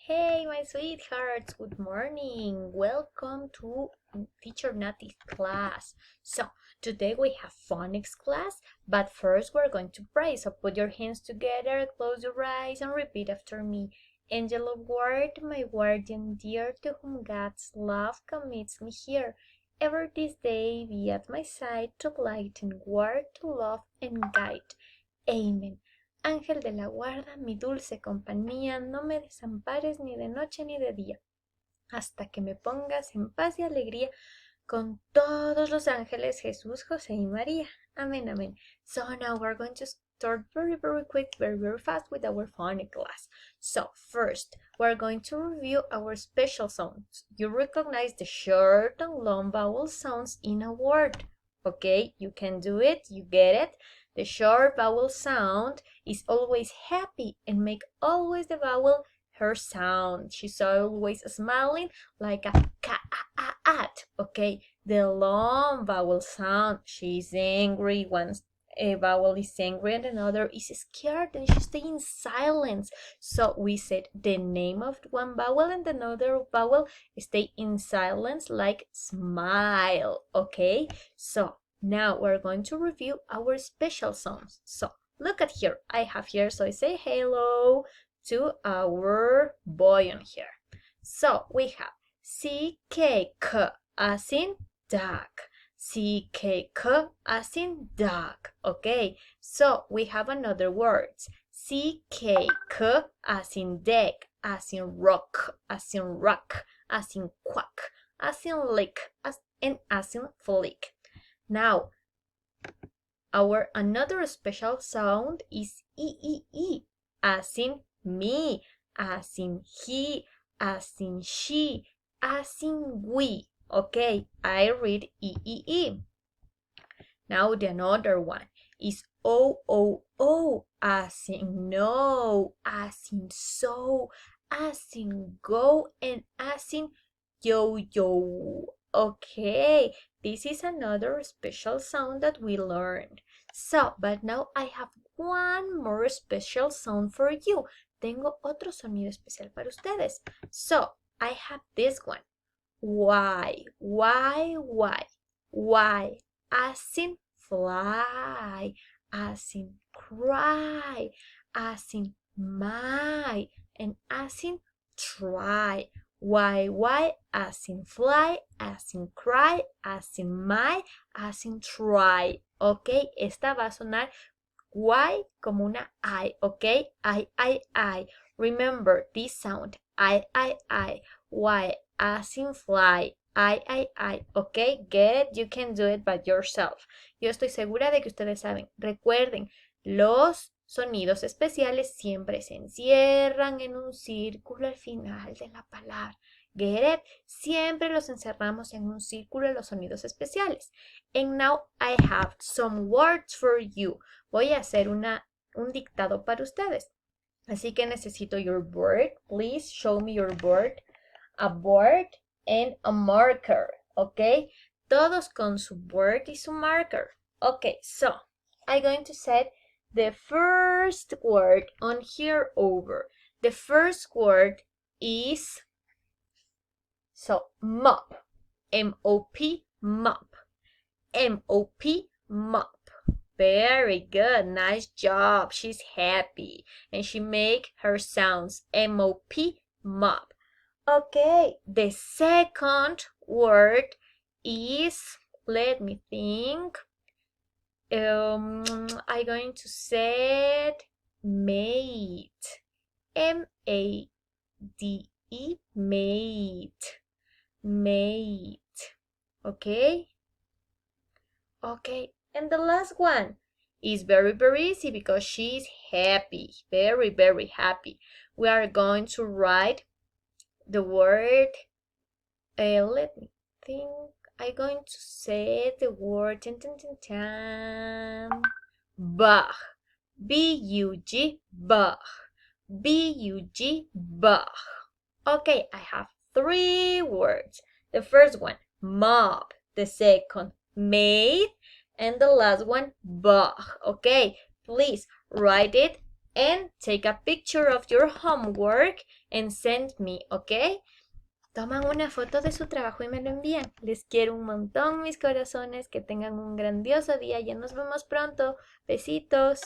Hey, my sweethearts, good morning. Welcome to Teacher Nati's class. So, today we have phonics class, but first we're going to pray. So, put your hands together, close your eyes, and repeat after me. Angel of guard, my guardian dear, to whom God's love commits me here. Ever this day be at my side, to light and guard, to love and guide. Amen. Ángel de la guarda, mi dulce compañía, no me desampares ni de noche ni de día, hasta que me pongas en paz y alegría con todos los ángeles, Jesús, José y María. Amén, amén. So now we're going to start very quick, very fast with our phonics class. So first, we're going to review our special sounds. You recognize the short and long vowel sounds in a word. Okay, you can do it, you get it. The short vowel sound is always happy and make always the vowel her sound. She's always smiling like a at. Okay, the long vowel sound. She's angry. One vowel is angry and another is scared, and she stays in silence. So we said the name of one vowel and another vowel stay in silence like smile. Okay, so now we're going to review our special sounds. So look at here. I have here, so I say hello to our boy on here. So we have C-K-K as in duck. C-K-K as in duck. Okay, so we have another words. C-K-K as in deck, as in rock, as in rock, as in quack, as in lick, and as in flick. Now, our another special sound is E-E-E, as in me, as in he, as in she, as in we. Okay, I read E-E-E. Now the another one is O-O-O, as in no, as in so, as in go, and as in yo-yo. Okay, this is another special sound that we learned. So, but now I have one more special sound for you. Tengo otro sonido especial para ustedes. So, I have this one. Why, as in fly, as in cry, as in my, and as in try. Why, as in fly, as in cry, as in my, as in try. Ok, esta va a sonar Y como una I, ok? I. Remember this sound, I. Y as in fly, I. Ok, get it? You can do it by yourself. Yo estoy segura de que ustedes saben. Recuerden, los sonidos especiales siempre se encierran en un círculo al final de la palabra. Get it? Siempre los encerramos en un círculo los sonidos especiales. And now I have some words for you. Voy a hacer un dictado para ustedes. Así que necesito your board. Please show me your board. A board and a marker. Ok? Todos con su board y su marker. Ok, so I'm going to say the first word on here over. The first word is mop. M-O-P, mop. M-O-P, mop. Very good. Nice job. She's happy. And she make her sounds. M-O-P, mop. Okay. The second word is, let me think. I'm going to say it, mate. M-A-D-E, mate. Mate. Okay? Okay. And the last one is very easy because she's happy. Very happy. We are going to write the word. Let me think. I'm going to say the word. Bug. B-U-G. Bug. B-U-G. Bug. Okay, I have 3 words. The first one, mop. The second, made. And the last one, bug. Okay, please write it And take a picture of your homework and send me, ¿ok? Toman una foto de su trabajo y me lo envían. Les quiero un montón, mis corazones. Que tengan un grandioso día. Ya nos vemos pronto. Besitos.